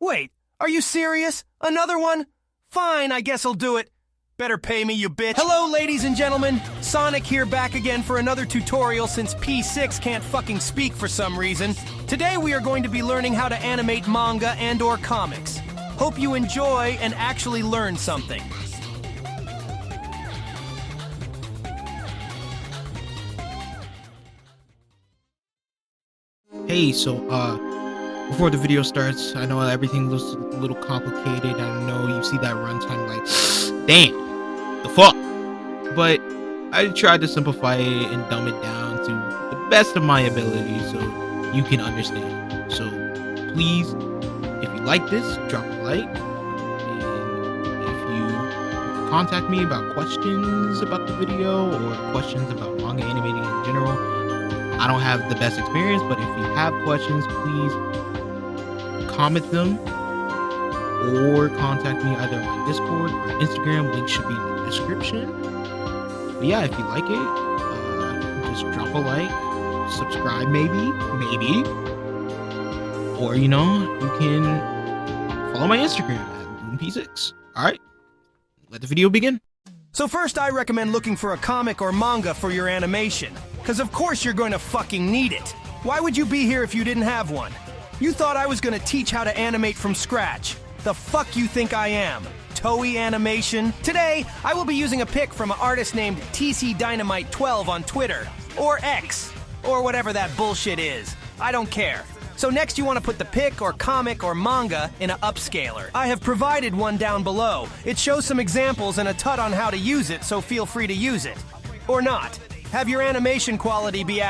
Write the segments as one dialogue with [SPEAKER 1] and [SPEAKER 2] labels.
[SPEAKER 1] Wait, are you serious? Another one? Fine, I guess I'll do it. Better pay me, you bitch. Hello, ladies and gentlemen. Sonic here, back again for another tutorial since P6 can't fucking speak for some reason. Today we are going to be learning how to animate manga and/or comics. Hope you enjoy and actually learn something.
[SPEAKER 2] Hey, so before the video starts, I know everything looks a little complicated. I know you see that runtime like, damn, the fuck. But I tried to simplify it and dumb it down to the best of my ability so you can understand. So please, if you like this, drop a like. And if you contact me about questions about the video or questions about manga animating in general, I don't have the best experience, but if you have questions, please comment them or contact me either on my Discord or Instagram. Link should be in the description. But yeah, if you like it, just drop a like, subscribe maybe, or you can follow my Instagram at P6. All right, let the video begin.
[SPEAKER 1] So first, I recommend looking for a comic or manga for your animation. Because of course you're going to fucking need it. Why would you be here if you didn't have one? You thought I was going to teach how to animate from scratch. The fuck you think I am? TO Animation? Today, I will be using a pic from an artist named TC Dynamite 12 on Twitter. Or X. Or whatever that bullshit is. I don't care. So next you want to put the pic or comic or manga in an upscaler. I have provided one down below. It shows some examples and a tut on how to use it, so feel free to use it. Or not. Have your animation quality be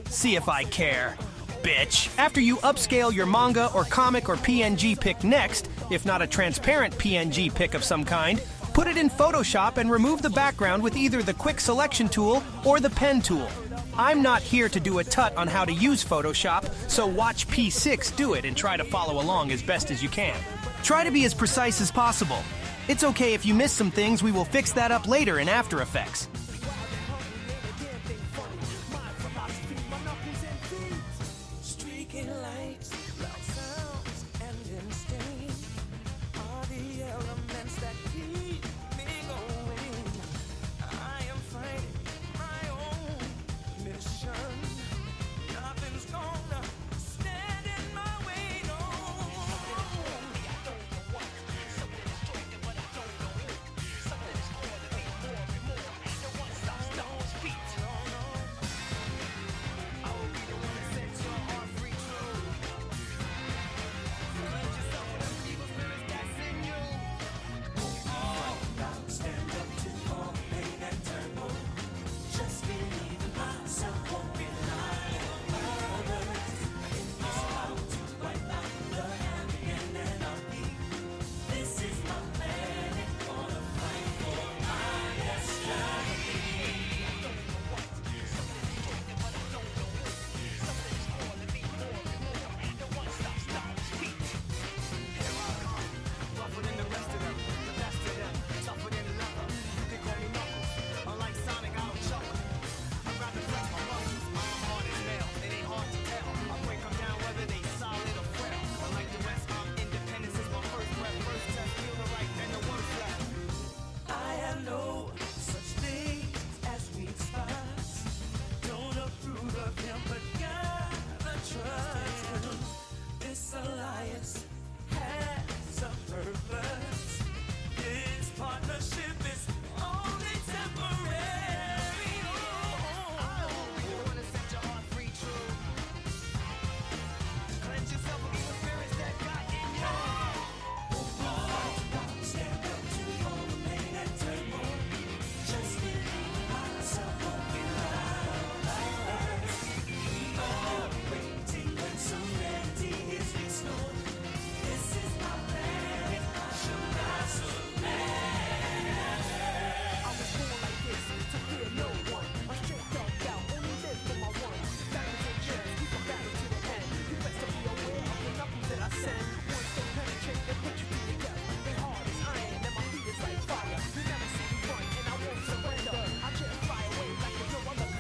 [SPEAKER 1] see if I care, bitch. After you upscale your manga or comic or PNG pic next, if not a transparent PNG pic of some kind, put it in Photoshop and remove the background with either the quick selection tool or the pen tool. I'm not here to do a tut on how to use Photoshop, so watch P6 do it and try to follow along as best as you can. Try to be as precise as possible. It's okay if you miss some things, we will fix that up later in After Effects.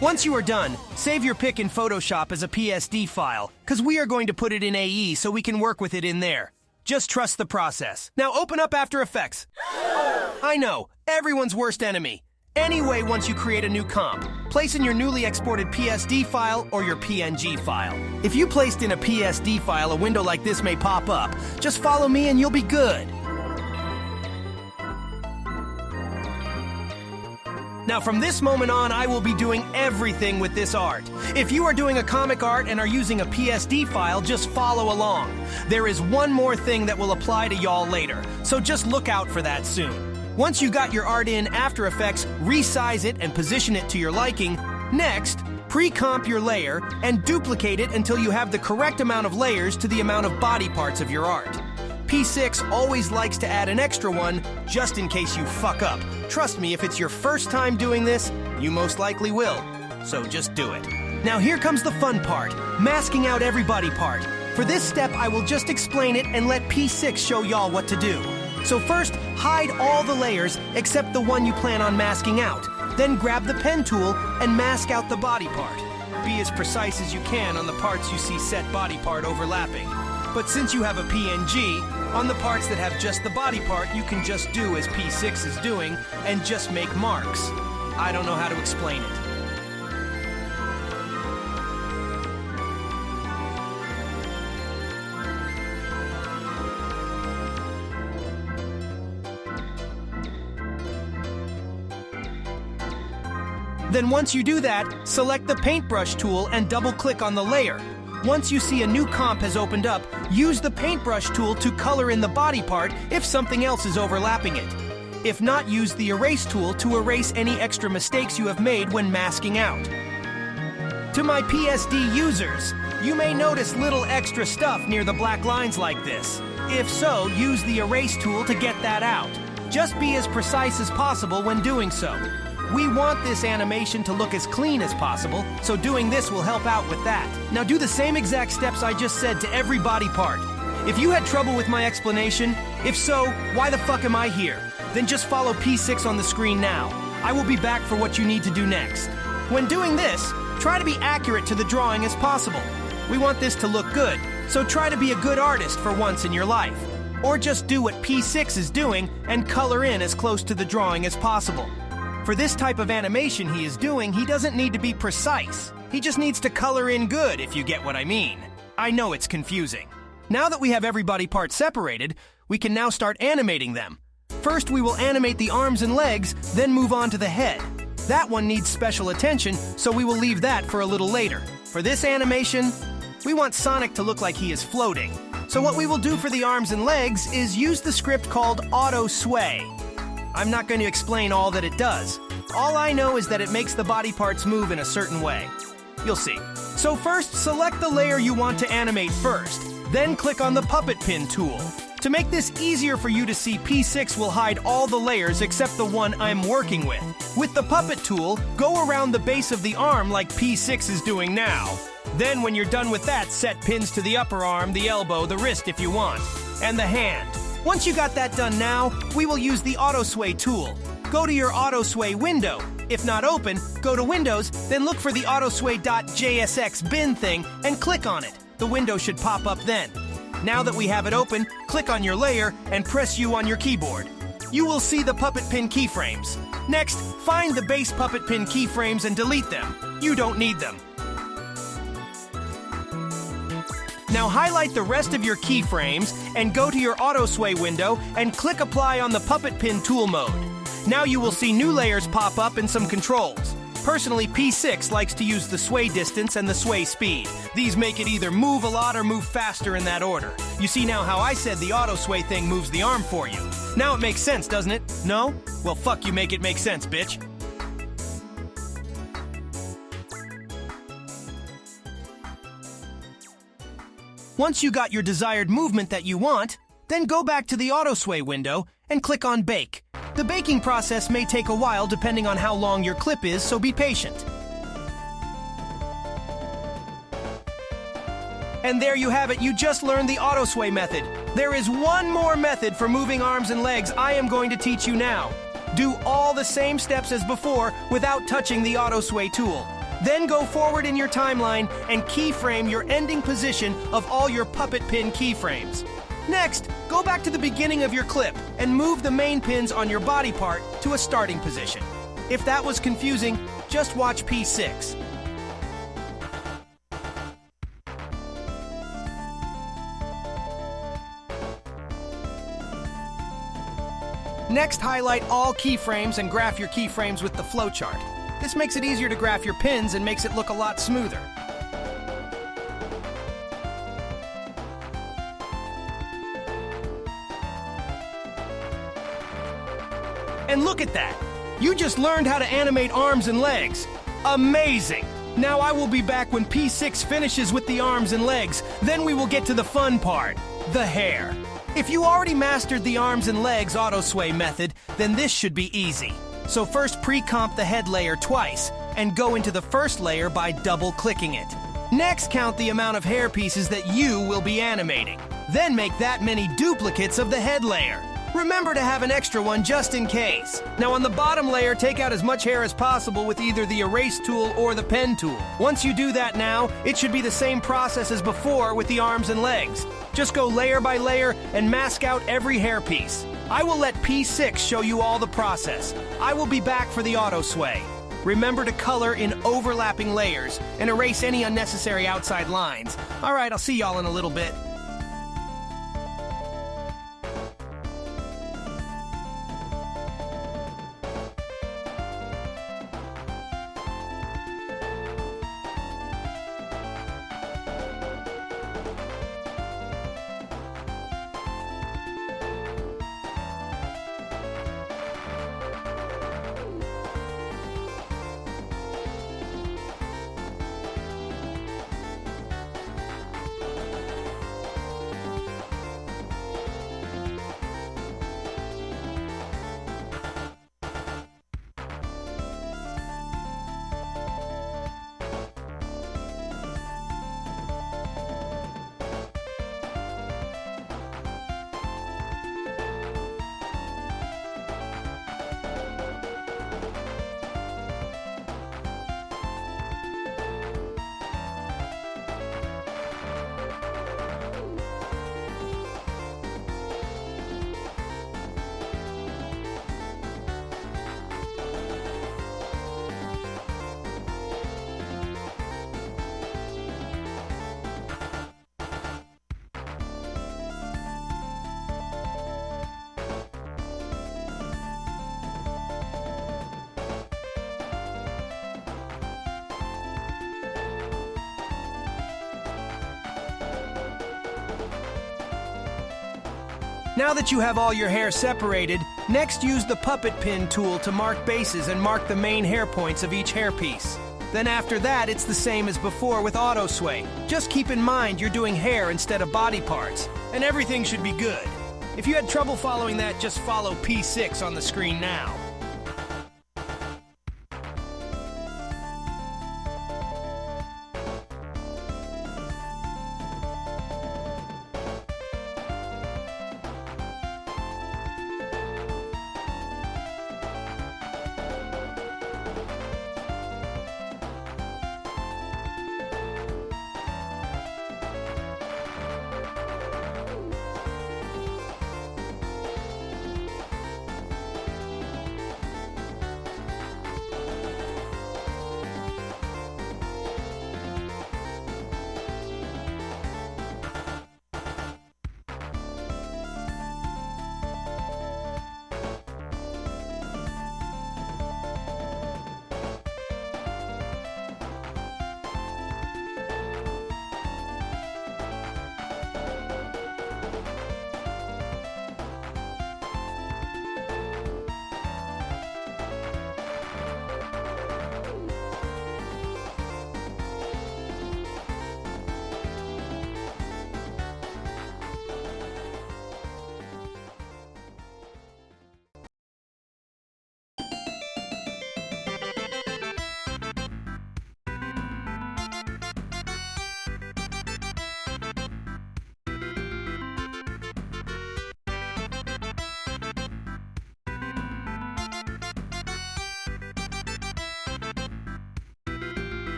[SPEAKER 1] Once you are done, save your pic in Photoshop as a PSD file, because we are going to put it in AE so we can work with it in there. Just trust the process. Now open up After Effects. I know, everyone's worst enemy. Anyway, once you create a new comp, place in your newly exported PSD file or your PNG file. If you placed in a PSD file, a window like this may pop up. Just follow me and you'll be good. Now from this moment on, I will be doing everything with this art. If you are doing a comic art and are using a PSD file, just follow along. There is one more thing that will apply to y'all later, so just look out for that soon. Once you got your art in After Effects, resize it and position it to your liking. Next, pre-comp your layer and duplicate it until you have the correct amount of layers to the amount of body parts of your art. P6 always likes to add an extra one, just in case you fuck up. Trust me, if it's your first time doing this, you most likely will. So just do it. Now here comes the fun part, masking out every body part. For this step, I will just explain it and let P6 show y'all what to do. So first, hide all the layers except the one you plan on masking out. Then grab the pen tool and mask out the body part. Be as precise as you can on the parts you see set body part overlapping. But since you have a PNG, on the parts that have just the body part, you can just do as P6 is doing and just make marks. I don't know how to explain it. Then once you do that, select the paintbrush tool and double-click on the layer. Once you see a new comp has opened up, use the paintbrush tool to color in the body part if something else is overlapping it. If not, use the erase tool to erase any extra mistakes you have made when masking out. To my PSD users, you may notice little extra stuff near the black lines like this. If so, use the erase tool to get that out. Just be as precise as possible when doing so. We want this animation to look as clean as possible, so doing this will help out with that. Now do the same exact steps I just said to every body part. If you had trouble with my explanation, if so, why the fuck am I here? Then just follow P6 on the screen now. I will be back for what you need to do next. When doing this, try to be accurate to the drawing as possible. We want this to look good, so try to be a good artist for once in your life. Or just do what P6 is doing and color in as close to the drawing as possible. For this type of animation he is doing, he doesn't need to be precise. He just needs to color in good, if you get what I mean. I know it's confusing. Now that we have every body part separated, we can now start animating them. First, we will animate the arms and legs, then move on to the head. That one needs special attention, so we will leave that for a little later. For this animation, we want Sonic to look like he is floating. So what we will do for the arms and legs is use the script called Auto Sway. I'm not going to explain all that it does. All I know is that it makes the body parts move in a certain way. You'll see. So first, select the layer you want to animate first. Then click on the puppet pin tool. To make this easier for you to see, P6 will hide all the layers except the one I'm working with. With the puppet tool, go around the base of the arm like P6 is doing now. Then when you're done with that, set pins to the upper arm, the elbow, the wrist if you want, and the hand. Once you got that done now, we will use the Auto Sway tool. Go to your Auto Sway window. If not open, go to Windows, then look for the autosway.jsx bin thing and click on it. The window should pop up then. Now that we have it open, click on your layer and press U on your keyboard. You will see the puppet pin keyframes. Next, find the base puppet pin keyframes and delete them. You don't need them. Now highlight the rest of your keyframes and go to your Auto Sway window and click Apply on the puppet pin tool mode. Now you will see new layers pop up and some controls. Personally, P6 likes to use the sway distance and the sway speed. These make it either move a lot or move faster in that order. You see now how I said the Auto Sway thing moves the arm for you. Now it makes sense, doesn't it? No? Well, fuck you, make it make sense, bitch. Once you got your desired movement that you want, then go back to the Auto Sway window and click on Bake. The baking process may take a while depending on how long your clip is, so be patient. And there you have it, you just learned the Auto Sway method. There is one more method for moving arms and legs I am going to teach you now. Do all the same steps as before without touching the Auto Sway tool. Then go forward in your timeline and keyframe your ending position of all your puppet pin keyframes. Next, go back to the beginning of your clip and move the main pins on your body part to a starting position. If that was confusing, just watch P6. Next, highlight all keyframes and graph your keyframes with the flowchart. This makes it easier to graph your pins and makes it look a lot smoother. And look at that! You just learned how to animate arms and legs. Amazing! Now I will be back when P6 finishes with the arms and legs. Then we will get to the fun part, the hair. If you already mastered the arms and legs auto sway method, then this should be easy. So first pre-comp the head layer twice, and go into the first layer by double-clicking it. Next, count the amount of hair pieces that you will be animating. Then make that many duplicates of the head layer. Remember to have an extra one just in case. Now on the bottom layer, take out as much hair as possible with either the erase tool or the pen tool. Once you do that now, it should be the same process as before with the arms and legs. Just go layer by layer and mask out every hair piece. I will let P6 show you all the process. I will be back for the auto sway. Remember to color in overlapping layers and erase any unnecessary outside lines. All right, I'll see y'all in a little bit. Now that you have all your hair separated, next use the puppet pin tool to mark bases and mark the main hair points of each hairpiece. Then after that, it's the same as before with auto sway. Just keep in mind you're doing hair instead of body parts, and everything should be good. If you had trouble following that, just follow P6 on the screen now.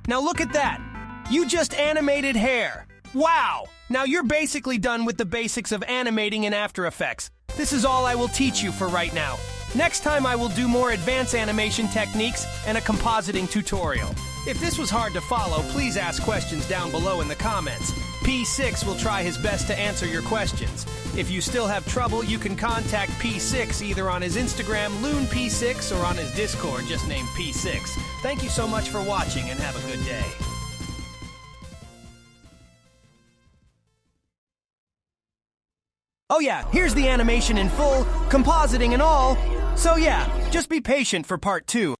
[SPEAKER 1] Now look at that. You just animated hair. Wow! Now you're basically done with the basics of animating in After Effects. This is all I will teach you for right now. Next time I will do more advanced animation techniques and a compositing tutorial. If this was hard to follow, please ask questions down below in the comments. P6 will try his best to answer your questions. If you still have trouble, you can contact P6 either on his Instagram, LoonP6, or on his Discord, just named P6. Thank you so much for watching and have a good day. Oh yeah, here's the animation in full, compositing and all. So yeah, just be patient for part 2.